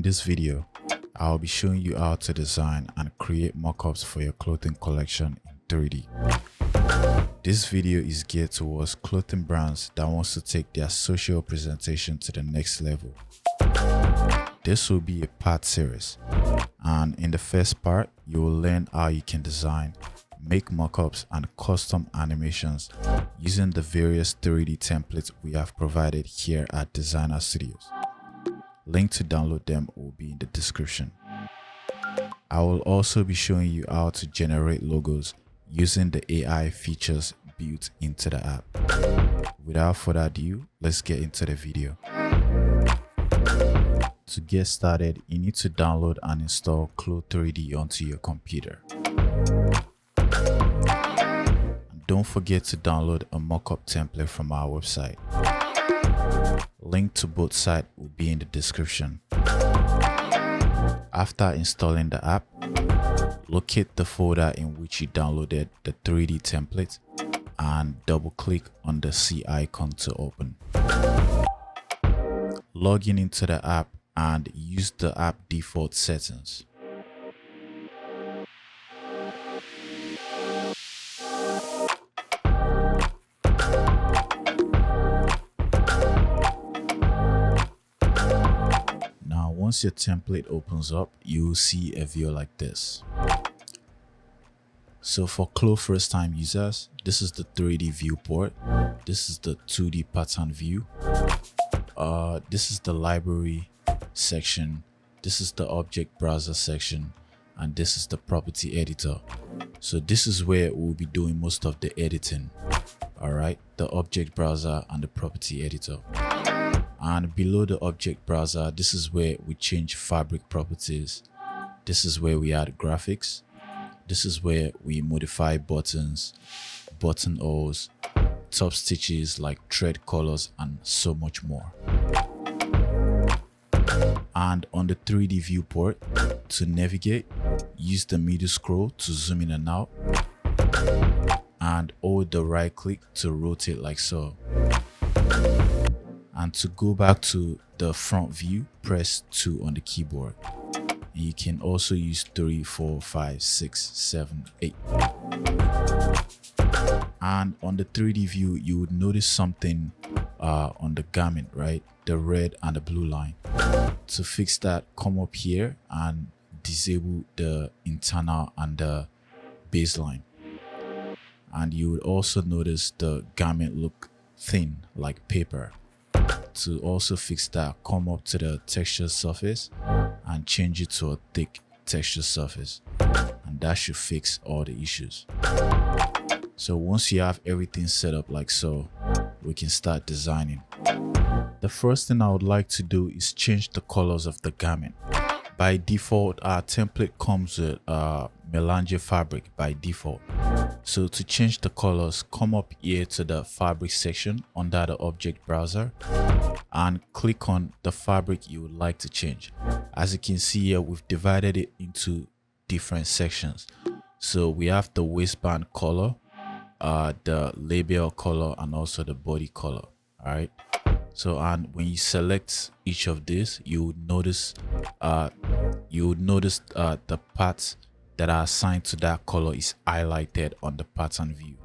this video, I'll be showing you how to design and create mockups for your clothing collection in 3D. This video is geared towards clothing brands that wants to take their social presentation to the next level. This will be a part series, and in the first part, you will learn how you can design, make mockups and custom animations using the various 3D templates we have provided here at Designer Studios. Link to download them will be in the description. I will also be showing you how to generate logos using the AI features built into the app. Without further ado, let's get into the video. To get started, you need to download and install Clo3D onto your computer. And don't forget to download a mockup template from our website. Link to both sites will be in the description. After installing the app, locate the folder in which you downloaded the 3D template and double click on the C icon to open. Log in into the app and use the app default settings. Now, once your template opens up, you will see a view like this. So for Clo first time users, this is the 3D viewport. This is the 2D pattern view. This is the library section. This is the object browser section. And this is the property editor. So this is where we'll be doing most of the editing. Alright, the object browser and the property editor. And below the object browser, this is where we change fabric properties. This is where we add graphics. This is where we modify buttons, buttonholes, top stitches like thread colors, and so much more. And on the 3D viewport, to navigate, use the middle scroll to zoom in and out, and hold the right click to rotate like so. And to go back to the front view, press 2 on the keyboard. You can also use 3, 4, 5, 6, 7, 8. And on the 3D view, you would notice something on the garment, right? The red and the blue line. To fix that, come up here and disable the internal and the baseline. And you would also notice the garment look thin like paper. To also fix that, come up to the texture surface and change it to a thick texture surface, and that should fix all the issues. So once you have everything set up like so, we can start designing. The first thing I would like to do is change the colors of the garment. By default, our template comes with melange fabric by default. So to change the colors, come up here to the fabric section under the object browser and click on the fabric you would like to change. As you can see here, we've divided it into different sections. So we have the waistband color, the label color, and also the body color. All right. So, and when you select each of these, you would notice the parts that are assigned to that color is highlighted on the pattern view.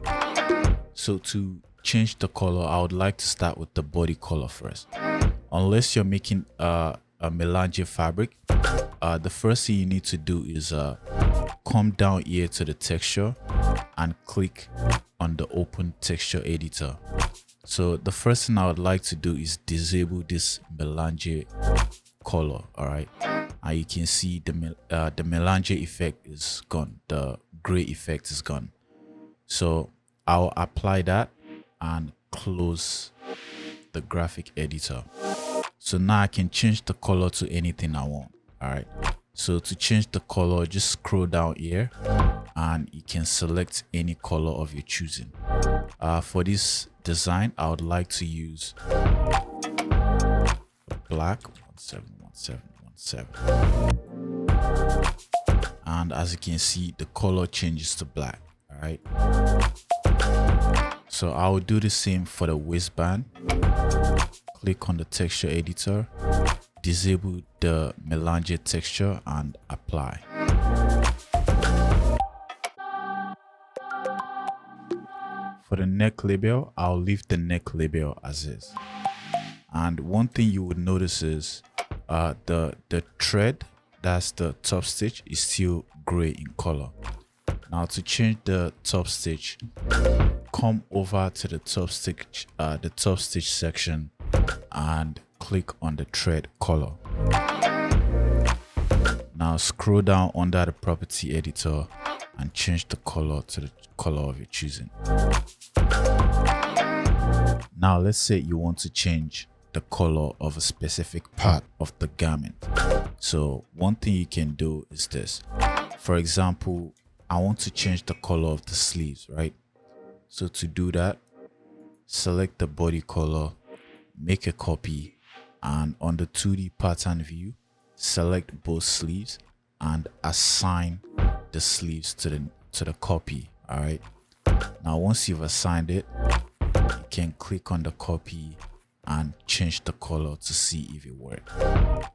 So to change the color, I would like to start with the body color first. Unless you're making a melange fabric, the first thing you need to do is come down here to the texture and click on the open texture editor. So the first thing I would like to do is disable this melange color. All right, and you can see the melange effect is gone, the gray effect is gone. So I'll apply that and close the graphic editor. So now I can change the color to anything I want. All right, so to change the color, just scroll down here and you can select any color of your choosing. For this design, I would like to use black 171717, and as you can see, the color changes to black. All right, so I will do the same for the waistband. Click on the texture editor, disable the melange texture and apply. For the neck label, I'll leave the neck label as is. And one thing you would notice is the thread, that's the top stitch, is still gray in color. Now to change the top stitch, come over to the top stitch section and click on the thread color. Now scroll down under the property editor and change the color to the color of your choosing. Now let's say you want to change the color of a specific part of the garment. So one thing you can do is this. For example, I want to change the color of the sleeves, right? So to do that, select the body color, make a copy, and on the 2D pattern view, select both sleeves and assign the sleeves to the copy. All right. Now once you've assigned it, you can click on the copy and change the color to see if it works.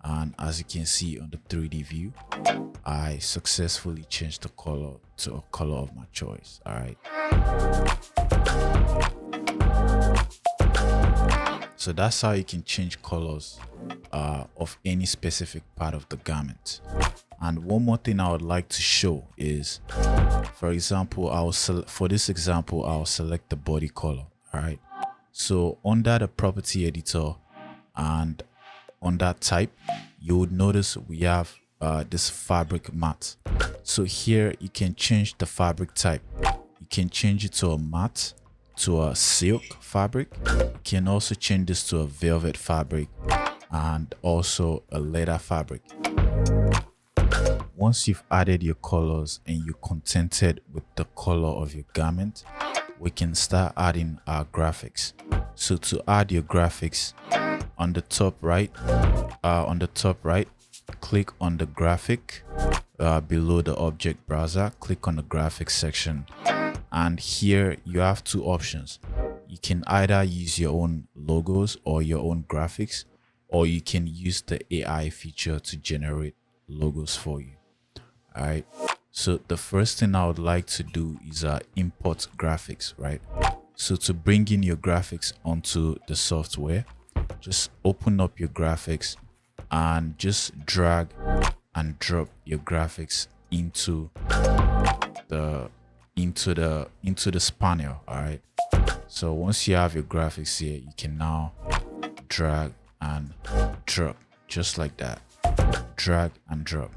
And as you can see on the 3D view, I successfully changed the color to a color of my choice. All right. So that's how you can change colors of any specific part of the garment. And one more thing I would like to show is, for example, for this example, I'll select the body color. All right. So under the property editor and under type, you would notice we have this fabric mat. So here you can change the fabric type. You can change it to a matte, to a silk fabric. You can also change this to a velvet fabric and also a leather fabric. Once you've added your colors and you're contented with the color of your garment, we can start adding our graphics. So to add your graphics, on the top right, click on the graphic below the object browser, click on the graphics section, and here you have two options. You can either use your own logos or your own graphics, or you can use the AI feature to generate logos for you. All right. So the first thing I would like to do is import graphics, right? So to bring in your graphics onto the software, just open up your graphics and just drag and drop your graphics into the panel. All right. So once you have your graphics here, you can now drag and drop just like that. Drag and drop.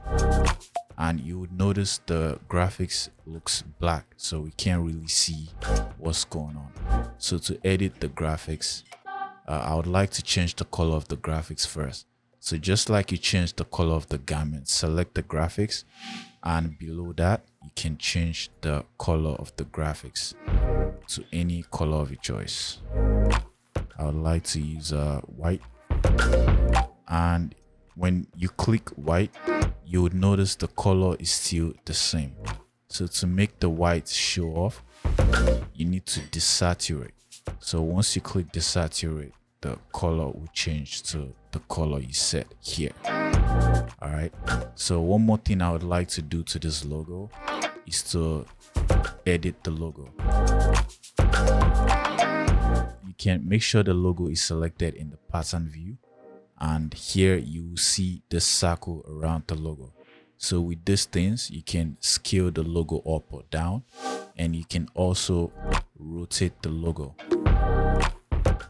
And you would notice the graphics looks black, so we can't really see what's going on. So to edit the graphics, I would like to change the color of the graphics first. So just like you change the color of the garment, select the graphics, and below that you can change the color of the graphics to any color of your choice. I would like to use white, and when you click white, you would notice the color is still the same. So to make the white show off, you need to desaturate. So once you click desaturate, the color will change to the color you set here. All right. So one more thing I would like to do to this logo is to edit the logo. You can make sure the logo is selected in the pattern view. And here you see the circle around the logo. So with these things, you can scale the logo up or down, and you can also rotate the logo,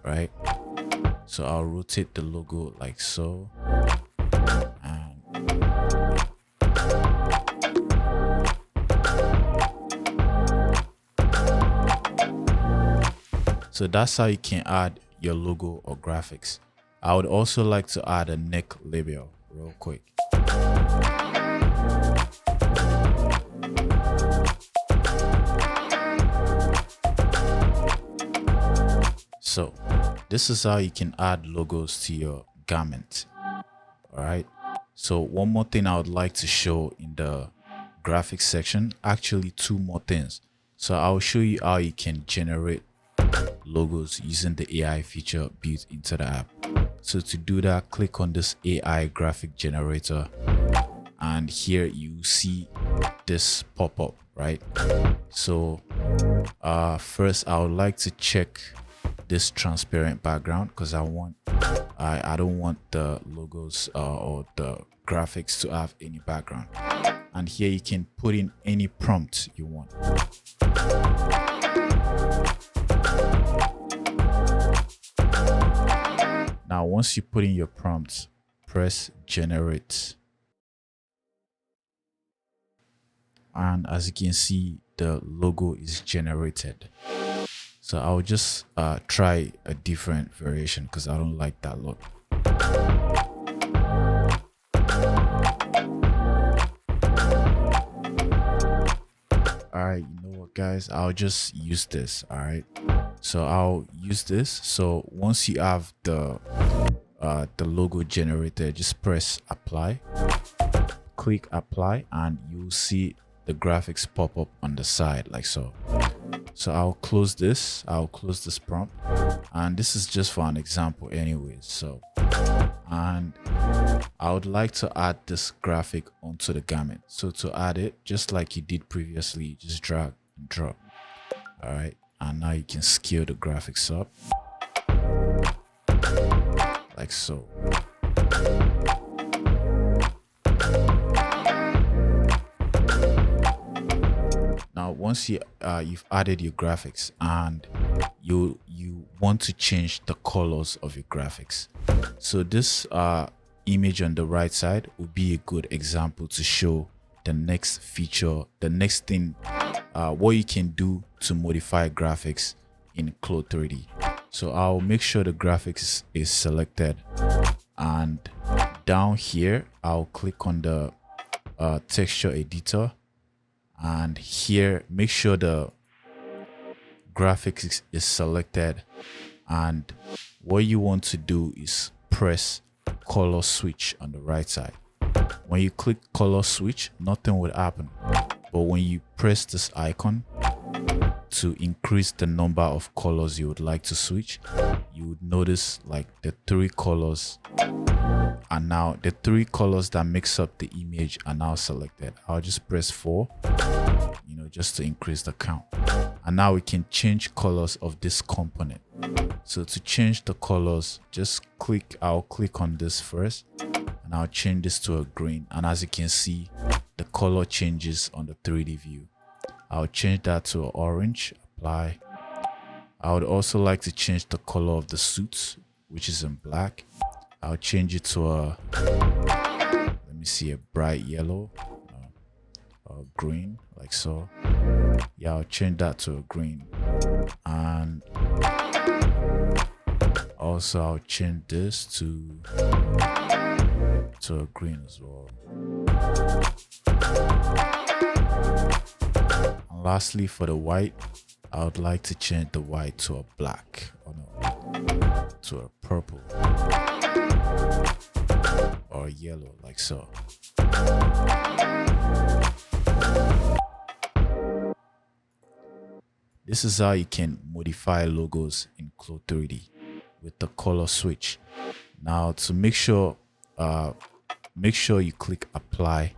right? So I'll rotate the logo like so. So that's how you can add your logo or graphics. I would also like to add a neck label real quick. So this is how you can add logos to your garment. All right. So one more thing I would like to show in the graphics section, actually two more things. So I'll show you how you can generate logos using the AI feature built into the app. So to do that, click on this AI graphic generator, and here you see this pop up, right? So first I would like to check this transparent background because I don't want the logos or the graphics to have any background. And here you can put in any prompt you want. Now once you put in your prompt, press generate, and as you can see, the logo is generated. So I'll just try a different variation because I don't like that look. All right, you know what guys, I'll just use this. All right, so I'll use this. So once you have the logo generated, just press apply, click apply, and you'll see the graphics pop up on the side like so. So I'll close this prompt, and this is just for an example anyways. So, and I would like to add this graphic onto the garment. So to add it, just like you did previously, just drag and drop. All right, and now you can scale the graphics up like so. Now once you've added your graphics and you want to change the colors of your graphics, so this image on the right side would be a good example to show the next feature, the next thing, what you can do to modify graphics in Claude 3D. So I'll make sure the graphics is selected, and down here I'll click on the texture editor, and here make sure the graphics is selected, and what you want to do is press color switch on the right side. When you click color switch, nothing would happen, but when you press this icon to increase the number of colors you would like to switch, you would notice like the three colors, and now the three colors that makes up the image are now selected. I'll just press 4, you know, just to increase the count. And now we can change colors of this component. So to change the colors, just I'll click on this first, and I'll change this to a green. And as you can see, the color changes on the 3D view. I'll change that to an orange, apply. I would also like to change the color of the suits, which is in black. I'll change it to a, let me see, a bright yellow, or green, like so. Yeah, I'll change that to a green. And also I'll change this to a green as well. And lastly, for the white, I would like to change the white to a black, or no, to a purple or yellow, like so. This is how you can modify logos in Claude 3D with the color switch. Now to make sure you click apply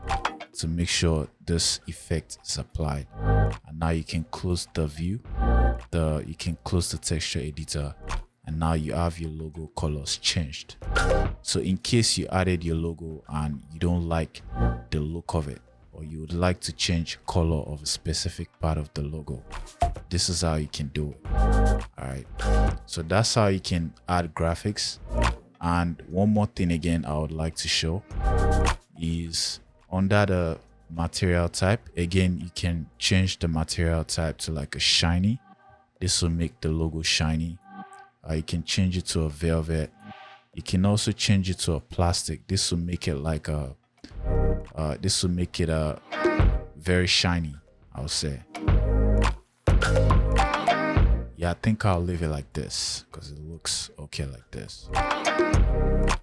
to make sure this effect is applied. And now you can close the view, you can close the texture editor, and now you have your logo colors changed. So in case you added your logo and you don't like the look of it, or you would like to change color of a specific part of the logo, this is how you can do it. All right, so that's how you can add graphics. And one more thing again I would like to show is under the material type. Again, you can change the material type to like a shiny. This will make the logo shiny. You can change it to a velvet. You can also change it to a plastic. This will make it like a very shiny, I'll say. Yeah, I think I'll leave it like this because it looks okay like this.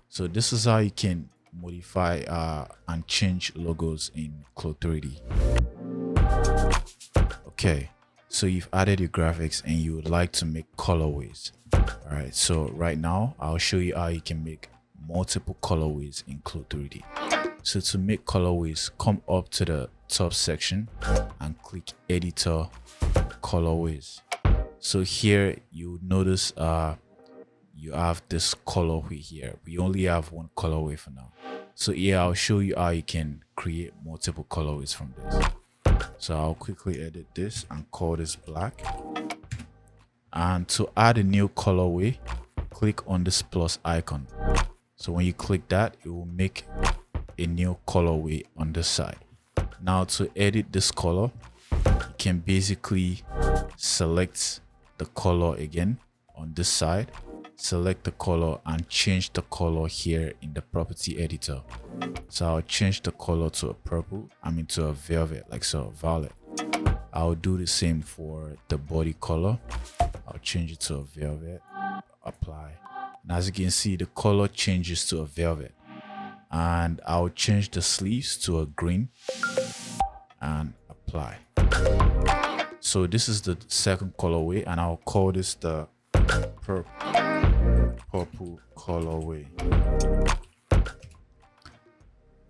So this is how you can modify and change logos in Claude 3D. Okay, So you've added your graphics and you would like to make colorways. All right, so right now I'll show you how you can make multiple colorways in Claude 3D. So to make colorways, come up to the top section and click editor colorways. So here you notice you have this colorway here. We only have one colorway for now. So here I'll show you how you can create multiple colorways from this. So I'll quickly edit this and call this black. And to add a new colorway, click on this plus icon. So when you click that, it will make a new colorway on this side. Now to edit this color, you can basically select the color again on this side, select the color and change the color here in the property editor. So I'll change the color to a purple, to a velvet, like so, violet. I'll do the same for the body color. I'll change it to a velvet, apply. And as you can see, the color changes to a velvet. And I'll change the sleeves to a green and apply. So this is the second colorway, and I'll call this the purple colorway.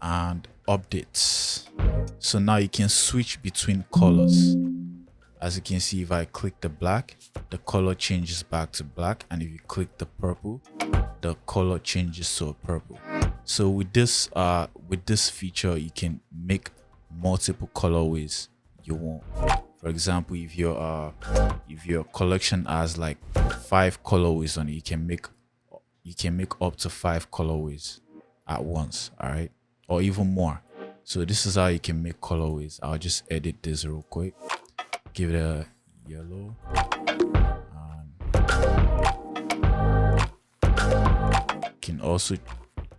And updates. So now you can switch between colors. As you can see, if I click the black, the color changes back to black, and if you click the purple, the color changes to a purple. So with this feature, you can make multiple colorways you want. For example, if your collection has like 5 colorways on it, you can make up to 5 colorways at once, all right, or even more. So this is how you can make colorways. I'll just edit this real quick, give it a yellow, and you can also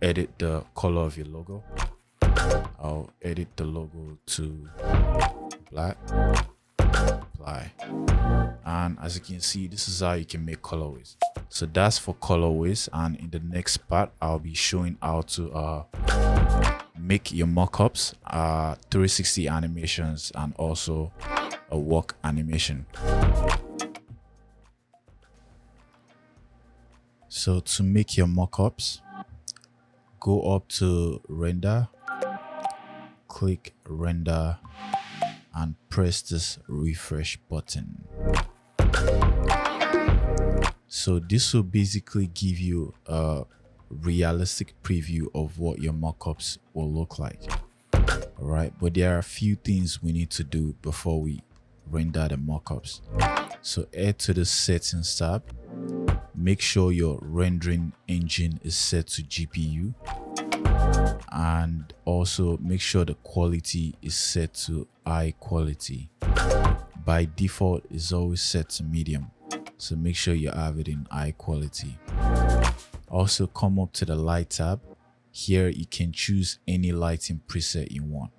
edit the color of your logo. I'll edit the logo to black, apply. And as you can see, this is how you can make colorways. So that's for colorways, and in the next part I'll be showing how to make your mockups, 360 animations, and also a walk animation. So to make your mockups, go up to render, click render, and press this refresh button. So this will basically give you a realistic preview of what your mockups will look like. All right, but there are a few things we need to do before we render the mockups. So head to the settings tab, make sure your rendering engine is set to GPU, and also make sure the quality is set to high quality. By default, it's always set to medium, so make sure you have it in high quality. Also come up to the light tab. Here you can choose any lighting preset you want.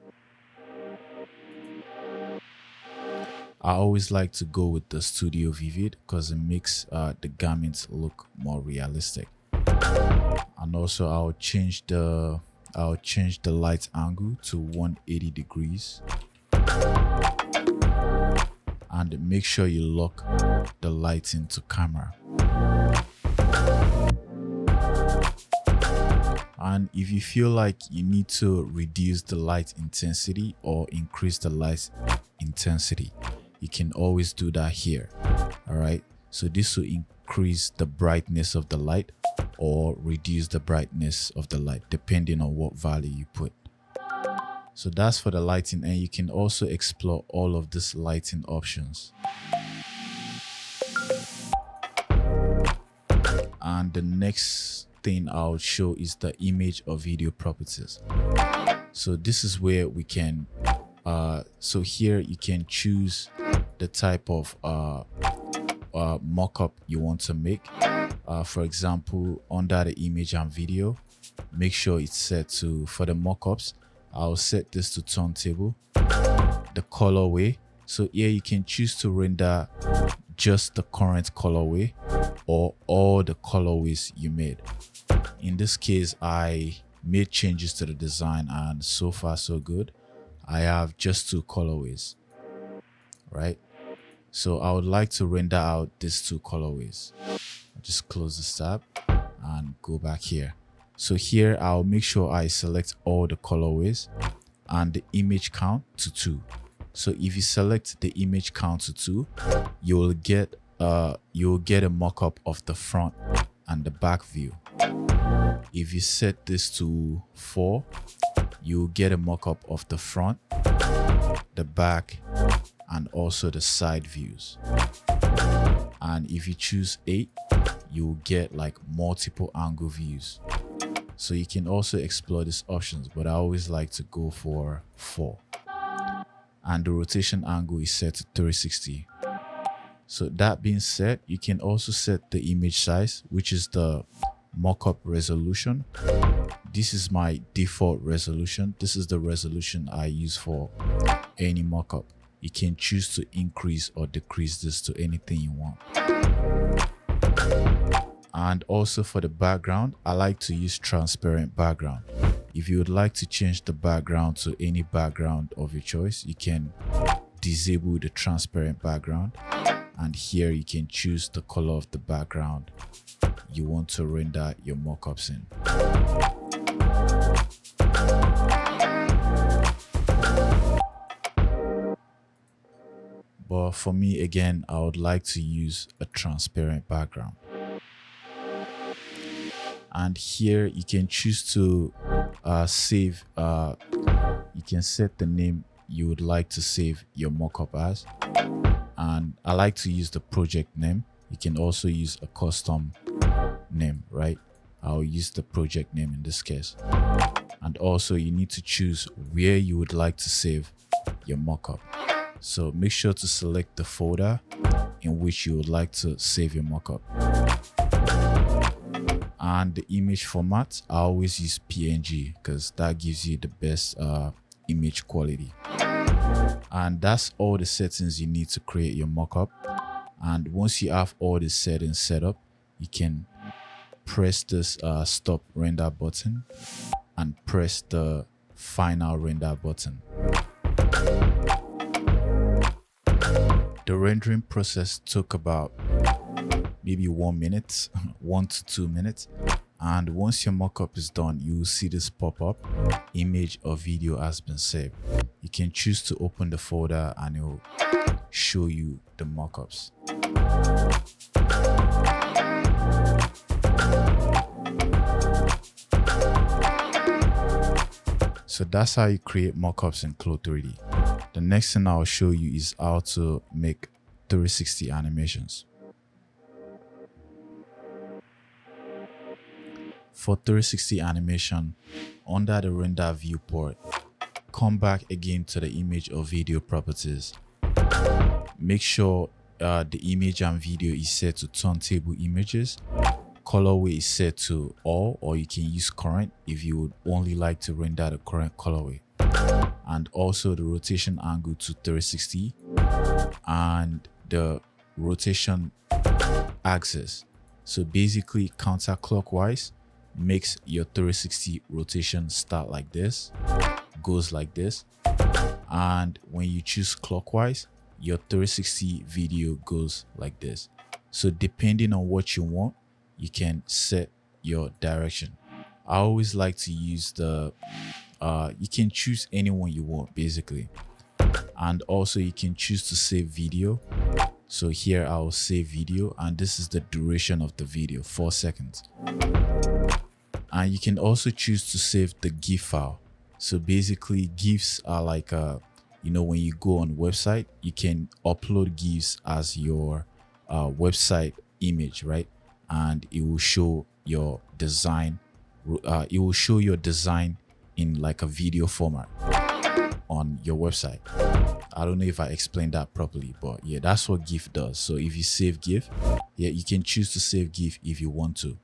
I always like to go with the Studio Vivid because it makes the garments look more realistic. And also I'll change the light angle to 180 degrees. And make sure you lock the light into camera. And if you feel like you need to reduce the light intensity or increase the light intensity, you can always do that here. All right, so this will increase the brightness of the light or reduce the brightness of the light depending on what value you put. So that's for the lighting, and you can also explore all of these lighting options. And the next thing I'll show is the image or video properties. So this is where we can so here you can choose the type of mockup you want to make. For example, under the image and video, make sure it's set to, for the mockups, I'll set this to turntable. The colorway, so here you can choose to render just the current colorway or all the colorways you made. In this case, I made changes to the design, and so far so good. I have just 2 colorways, right? So I would like to render out these two colorways. I'll just close this tab and go back here. So here I'll make sure I select all the colorways and the image count to 2. So if you select the image count to 2, you'll get a mock-up of the front and the back view. If you set this to 4, you'll get a mock-up of the front, the back, and also the side views. And if you choose 8, you'll get like multiple angle views. So you can also explore these options, but I always like to go for 4. And the rotation angle is set to 360. So that being said, you can also set the image size, which is the mockup resolution. This is my default resolution. This is the resolution I use for any mockup. You can choose to increase or decrease this to anything you want. And also for the background, I like to use transparent background. If you would like to change the background to any background of your choice, you can disable the transparent background. And here you can choose the color of the background you want to render your mockups in. But for me, again, I would like to use a transparent background. And here you can choose to save, you can set the name you would like to save your mockup as. And I like to use the project name. You can also use a custom name, right? I'll use the project name in this case. And also you need to choose where you would like to save your mockup. So make sure to select the folder in which you would like to save your mockup. And the image format, I always use PNG because that gives you the best image quality. And that's all the settings you need to create your mockup. And once you have all the settings set up, you can press this stop render button and press the final render button. The rendering process took about maybe 1 minute, 1 to 2 minutes. And once your mockup is done, you will see this pop up, image or video has been saved. You can choose to open the folder and it will show you the mockups. So that's how you create mockups in Claude 3D. The next thing I'll show you is how to make 360 animations. For 360 animation, under the render viewport, come back again to the image or video properties. Make sure the image and video is set to turntable images. Colorway is set to all, or you can use current if you would only like to render the current colorway. And also the rotation angle to 360 and the rotation axis. So basically counterclockwise makes your 360 rotation start like this, goes like this, and when you choose clockwise, your 360 video goes like this. So depending on what you want, you can set your direction. I always like to use the you can choose any one you want basically. And also you can choose to save video. So here I'll save video, and this is the duration of the video, 4 seconds. And you can also choose to save the GIF file. So basically GIFs are like you know, when you go on website, you can upload GIFs as your website image, right? And it will show your design. It will show your design in like a video format on your website. I don't know if I explained that properly, but yeah, that's what GIF does. So if you save GIF, yeah, you can choose to save GIF if you want to.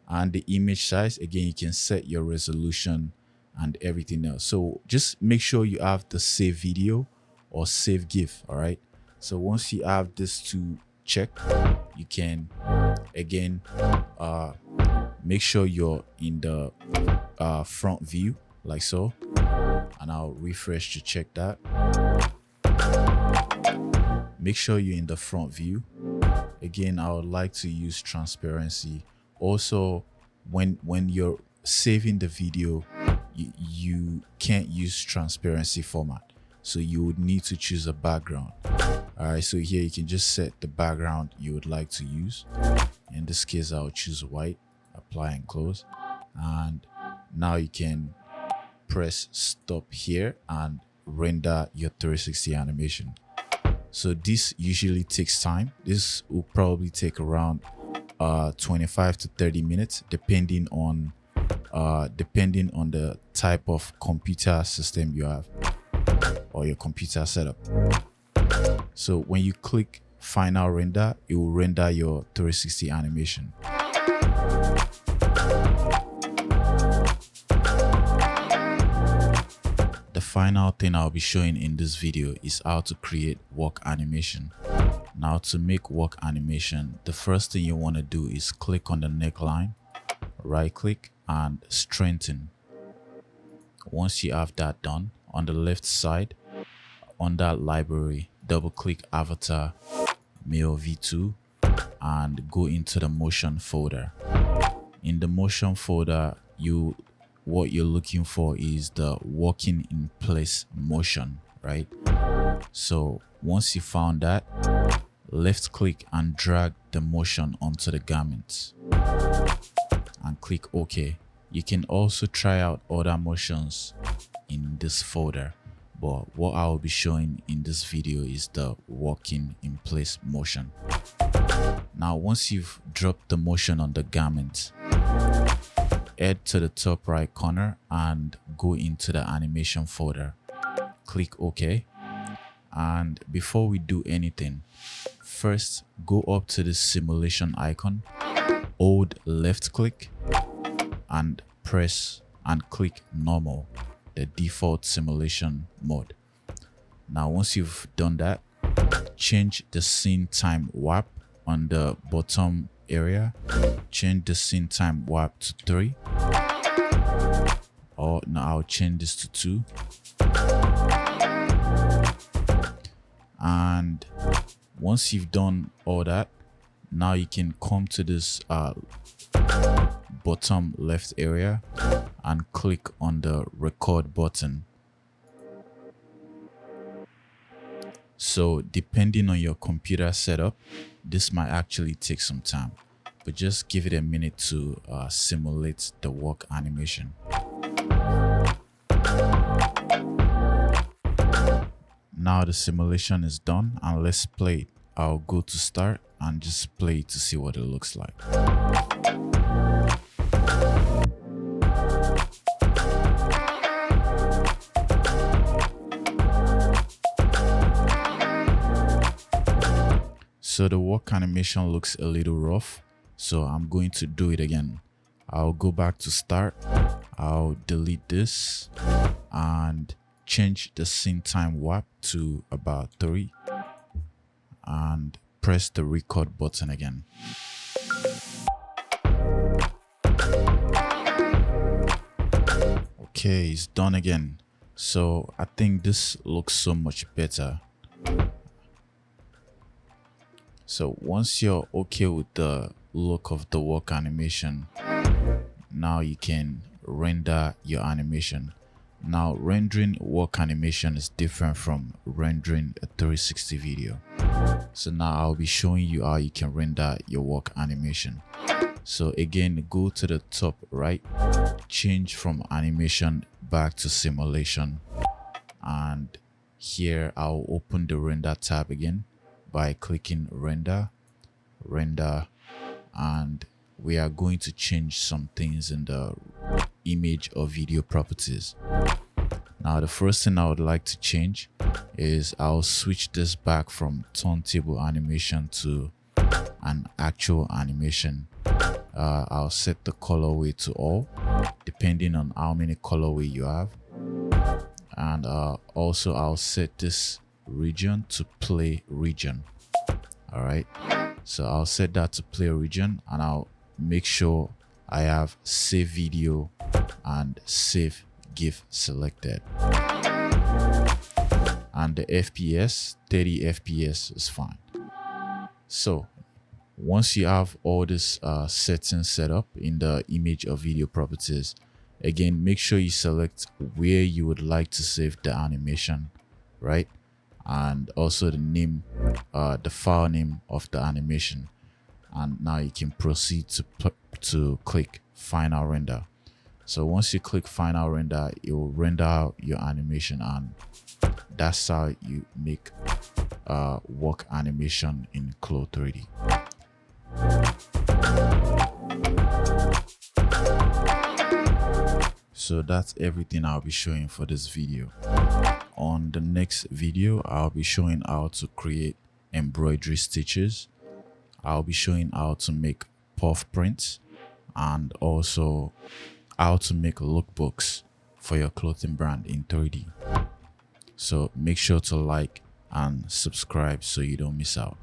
And the image size, again, you can set your resolution and everything else. So just make sure you have the save video or save GIF. All right. So once you have this two checked, you can again make sure you're in the front view like so, and I'll refresh to check that. make sure you're in the front view. Again, I would like to use transparency. Also, when you're saving the video, you can't use transparency format, so you would need to choose a background. All right, so here you can just set the background you would like to use. In this case, I'll choose white, apply and close, and now you can press stop here and render your 360 animation. So this usually takes time. This will probably take around 25 to 30 minutes depending on the type of computer system you have or your computer setup. So when you click final render, it will render your 360 animation. The final thing I'll be showing in this video is how to create walk animation. Now, to make walk animation, the first thing you want to do is click on the neckline, right click and strengthen. Once you have that done, on the left side under library, double click avatar male v2 and go into the motion folder. In the motion folder, what you're looking for is the walking in place motion, right? So once you found that, left click and drag the motion onto the garment and click OK. You can also try out other motions in this folder, but what I will be showing in this video is the walking in place motion. Now, once you've dropped the motion on the garment, head to the top right corner and go into the animation folder. Click OK. And before we do anything, first go up to the simulation icon, hold left click and press and click normal, the default simulation mode. Now, once you've done that, change the scene time warp on the bottom area. Change the scene time warp to 3, or now I'll change this to 2. And once you've done all that, now you can come to this bottom left area and click on the record button. So depending on your computer setup, this might actually take some time, but just give it a minute to simulate the walk animation. Now the simulation is done and let's play it. I'll go to start and just play it to see what it looks like. So the walk animation looks a little rough, so I'm going to do it again. I'll go back to start, I'll delete this and change the scene time warp to about 3 and press the record button again. Okay, it's done again. So I think this looks so much better. So once you're okay with the look of the walk animation, now you can render your animation. Now, rendering walk animation is different from rendering a 360 video. So now I'll be showing you how you can render your walk animation. So again, go to the top right, change from animation back to simulation, and here I'll open the render tab again by clicking render, and we are going to change some things in the image or video properties. Now the first thing I would like to change is I'll switch this back from turntable animation to an actual animation. I'll set the colorway to all depending on how many colorway you have, and also I'll set this region to play region. All right, so I'll set that to play region and I'll make sure I have save video and save GIF selected. and the FPS 30 FPS is fine. So once you have all this settings set up in the image or video properties, again, make sure you select where you would like to save the animation, right? And also the name, the file name of the animation. And now you can proceed to click final render. So once you click final render, it will render out your animation, and that's how you make work animation in Clo 3D. So that's everything I'll be showing for this video. On the next video, I'll be showing how to create embroidery stitches. I'll be showing how to make puff prints, and also how to make lookbooks for your clothing brand in 3D. So make sure to like and subscribe so you don't miss out.